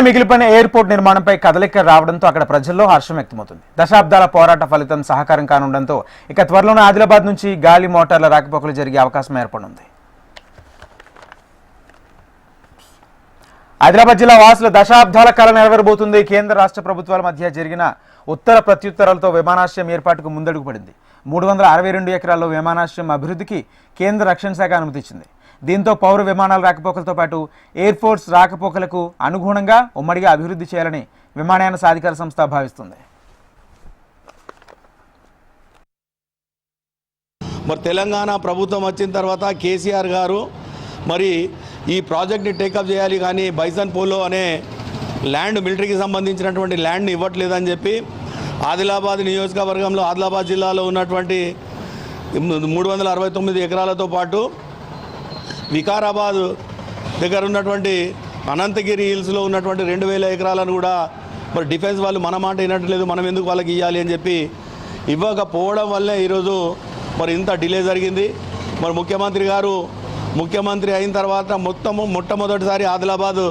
మిగిలిపోయిన ఎయిర్పోర్ట్ నిర్మాణంపై కదలిక రావడంతో అక్కడ ప్రజల్లో హర్షం వ్యక్తమవుతుంది. దశాబ్దాల పోరాట ఫలితం సహకారం కానుండడంతో ఇక త్వరలోనే ఆదిలాబాద్ నుంచి గాలి మోటార్ల రాకపోకలు జరిగే అవకాశం ఏర్పడింది. ఆదిలాబాద్ జిల్లా వాసుల దశాబ్దాల కళ నెరవేరబోతుంది. కేంద్ర రాష్ట్ర ప్రభుత్వాల మధ్య జరిగిన ఉత్తర ప్రత్యుత్తరాలతో విమానాశ్రయం ఏర్పాటుకు ముందడుగు పడింది. 362 ఎకరాల్లో విమానాశ్రయం అభివృద్ధికి కేంద్ర రక్షణ శాఖ అనుమతి ఇచ్చింది. దీంతో పౌర విమానాల రాకపోకలతో పాటు ఎయిర్ ఫోర్స్ రాకపోకలకు అనుగుణంగా ఉమ్మడిగా అభివృద్ధి చేయాలని విమానయాన సాధికార సంస్థ భావిస్తుంది. మరి తెలంగాణ ప్రభుత్వం వచ్చిన తర్వాత కేసీఆర్ గారు మరి ఈ ప్రాజెక్ట్ని టేకప్ చేయాలి, కానీ బైసన్ పోలో అనే ల్యాండ్ మిలిటరీకి సంబంధించినటువంటి ల్యాండ్ని ఇవ్వట్లేదని చెప్పి ఆదిలాబాద్ నియోజకవర్గంలో ఆదిలాబాద్ జిల్లాలో ఉన్నటువంటి 369 ఎకరాలతో పాటు వికారాబాద్ దగ్గర ఉన్నటువంటి అనంతగిరి హిల్స్లో ఉన్నటువంటి 2000 ఎకరాలను కూడా మరి డిఫెన్స్ వాళ్ళు మన మాట వినట్లేదు, మనం ఎందుకు వాళ్ళకి ఇవ్వాలి అని చెప్పి ఇవ్వకపోవడం వల్లే ఈరోజు మరి ఇంత డిలే జరిగింది. మరి ముఖ్యమంత్రి గారు ముఖ్యమంత్రి అయిన తర్వాత మొట్టమొదటిసారి ఆదిలాబాద్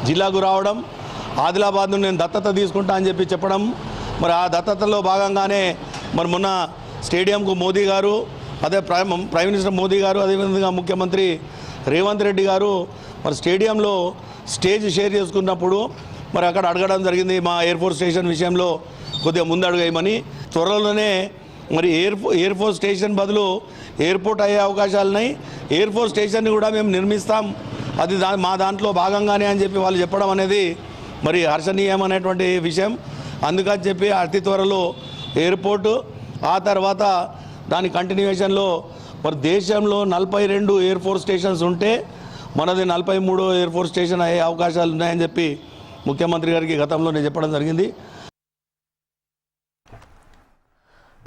జిల్లాకు రావడం, ఆదిలాబాద్ను నేను దత్తత తీసుకుంటా అని చెప్పి చెప్పడం, మరి ఆ దత్తతలో భాగంగానే మరి మొన్న స్టేడియంకు మోదీ గారు, అదే ప్రైమ్ మినిస్టర్ మోదీ గారు, అదేవిధంగా ముఖ్యమంత్రి రేవంత్ రెడ్డి గారు మరి స్టేడియంలో స్టేజ్ షేర్ చేసుకున్నప్పుడు మరి అక్కడ అడగడం జరిగింది, మా ఎయిర్ఫోర్స్ స్టేషన్ విషయంలో కొద్దిగా ముందు అడుగేయమని. త్వరలోనే మరి ఎయిర్ ఫోర్స్ స్టేషన్ బదులు ఎయిర్పోర్ట్ అయ్యే అవకాశాలున్నాయి. ఎయిర్ ఫోర్స్ స్టేషన్ని కూడా మేము నిర్మిస్తాం, అది మా దాంట్లో భాగంగానే అని చెప్పి వాళ్ళు చెప్పడం అనేది మరి హర్షణీయం అనేటువంటి విషయం. అందుకని చెప్పి అతి త్వరలో ఎయిర్పోర్టు, ఆ తర్వాత దాని కంటిన్యూషన్లో మరి దేశంలో 42 ఎయిర్ ఫోర్స్ స్టేషన్స్ ఉంటే మనది 43 ఎయిర్ ఫోర్స్ స్టేషన్ అయ్యే అవకాశాలు ఉన్నాయని చెప్పి ముఖ్యమంత్రి గారికి గతంలో నేను చెప్పడం జరిగింది.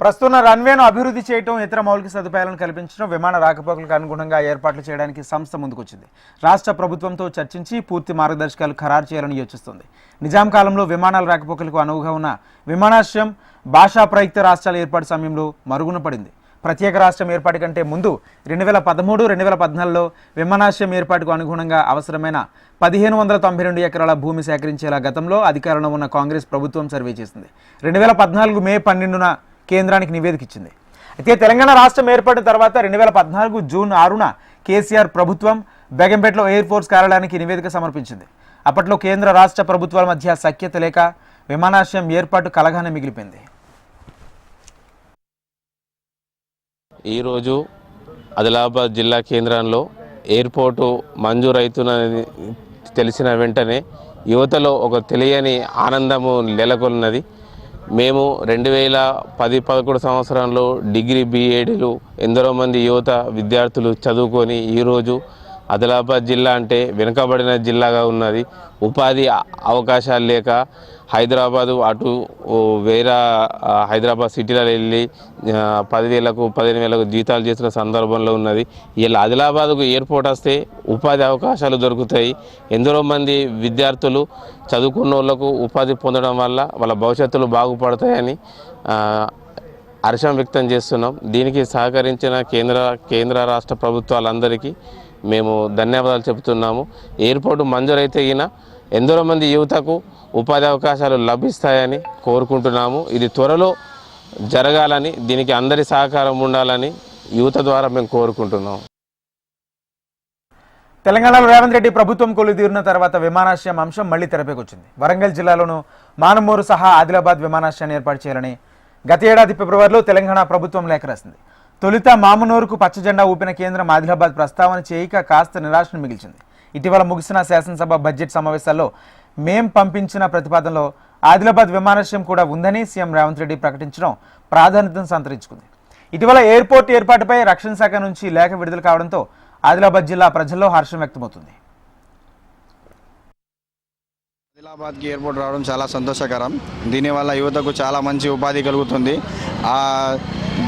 ప్రస్తుతం రన్వేను అభివృద్ధి చేయడం, ఇతర మౌలిక సదుపాయాలను కల్పించడం, విమాన రాకపోకలకు అనుగుణంగా ఏర్పాట్లు చేయడానికి సంస్థ ముందుకొచ్చింది. రాష్ట్ర ప్రభుత్వంతో చర్చించి పూర్తి మార్గదర్శకాలు ఖరారు చేయాలని యోచిస్తుంది. నిజాం కాలంలో విమానాల రాకపోకలకు అనువుగా ఉన్న విమానాశ్రయం భాషా ప్రయుక్త రాష్ట్రాల ఏర్పాటు సమయంలో మరుగున పడింది. ప్రత్యేక రాష్ట్రం ఏర్పాటు కంటే ముందు 2013-2014లో విమానాశ్రయం ఏర్పాటుకు అనుగుణంగా అవసరమైన 1592 ఎకరాల భూమి సేకరించేలా గతంలో అధికారంలో ఉన్న కాంగ్రెస్ ప్రభుత్వం సర్వే చేసింది. 2014 మే 12న కేంద్రానికి నివేదిక ఇచ్చింది. అయితే తెలంగాణ రాష్ట్రం ఏర్పడిన తర్వాత 2014 జూన్ 6న కేసీఆర్ ప్రభుత్వం బేగంపేటలో ఎయిర్ ఫోర్స్ కార్యాలయానికి నివేదిక సమర్పించింది. అప్పట్లో కేంద్ర రాష్ట్ర ప్రభుత్వాల మధ్య సఖ్యత లేక విమానాశ్రయం ఏర్పాటు కలగానే మిగిలిపోయింది. ఈరోజు ఆదిలాబాద్ జిల్లా కేంద్రంలో ఎయిర్పోర్టు మంజూరైతుందని తెలిసిన వెంటనే యువతలో ఒక తెలియని ఆనందము నెలకొన్నది. మేము 2010-11 సంవత్సరంలో డిగ్రీ బీఎడ్లు ఎందరో మంది యువత విద్యార్థులు చదువుకొని ఈరోజు ఆదిలాబాద్ జిల్లా అంటే వెనుకబడిన జిల్లాగా ఉన్నది. ఉపాధి అవకాశాలు లేక హైదరాబాదు అటు వేరే హైదరాబాద్ సిటీలో వెళ్ళి 10,000కు 15,000కు జీతాలు చేసిన సందర్భంలో ఉన్నది. ఇలా ఆదిలాబాద్కు ఎయిర్పోర్ట్ వస్తే ఉపాధి అవకాశాలు దొరుకుతాయి. ఎందరో మంది విద్యార్థులు చదువుకున్న వాళ్ళకు ఉపాధి పొందడం వల్ల వాళ్ళ భవిష్యత్తులు బాగుపడతాయని హర్షం వ్యక్తం చేస్తున్నాం. దీనికి సహకరించిన కేంద్ర రాష్ట్ర ప్రభుత్వాలందరికీ మేము ధన్యవాదాలు చెబుతున్నాము. ఎయిర్పోర్టు మంజూరైతే గిన ఎందరో మంది యువతకు ఉపాధి అవకాశాలు లభిస్తాయని కోరుకుంటున్నాము. ఇది త్వరలో జరగాలని, దీనికి అందరి సహకారం ఉండాలని యువత ద్వారా మేము కోరుకుంటున్నాము. తెలంగాణలో రేవంత్ రెడ్డి ప్రభుత్వం కొలుదీరిన తర్వాత విమానాశ్రయం అంశం మళ్లీ తెరపైకి వచ్చింది. వరంగల్ జిల్లాలోనూ మానమూరు సహా ఆదిలాబాద్ విమానాశ్రయాన్ని ఏర్పాటు చేయాలని గత ఏడాది ఫిబ్రవరిలో తెలంగాణ ప్రభుత్వం లేఖ రాసింది. తొలుత మామనూరుకు పచ్చజెండా ఊపిన కేంద్రం ఆదిలాబాద్ ప్రస్తావన చేయక కాస్త నిరాశను మిగిల్చింది. ఇటీవల ముగిసిన శాసనసభ బడ్జెట్ సమావేశాల్లో మేం పంపించిన ప్రతిపాదనలో ఆదిలాబాద్ విమానాశ్రయం కూడా ఉందని సీఎం రేవంత్ రెడ్డి ప్రకటించడం ప్రాధాన్యతను సంతరించుకుంది. ఇటీవల ఎయిర్పోర్ట్ ఏర్పాటుపై రక్షణ శాఖ నుంచి లేఖ విడుదల కావడంతో ఆదిలాబాద్ జిల్లా ప్రజల్లో హర్షం వ్యక్తమవుతుంది. ఆదిలాబాద్కి ఎయిర్పోర్ట్ రావడం చాలా సంతోషకరం. దీనివల్ల యువతకు చాలా మంచి ఉపాధి కలుగుతుంది.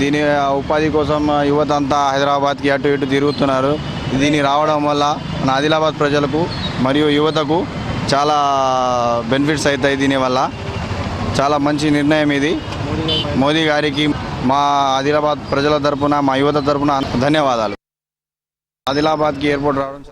దీని ఉపాధి కోసం యువత అంతా హైదరాబాద్కి అటు ఇటు తిరుగుతున్నారు. దీని రావడం వల్ల మన ఆదిలాబాద్ ప్రజలకు మరియు యువతకు చాలా బెనిఫిట్స్ అవుతాయి. దీనివల్ల చాలా మంచి నిర్ణయం ఇది. మోదీ గారికి మా ఆదిలాబాద్ ప్రజల తరపున, మా యువత తరపున ధన్యవాదాలు. ఆదిలాబాద్కి ఎయిర్పోర్ట్ రావడం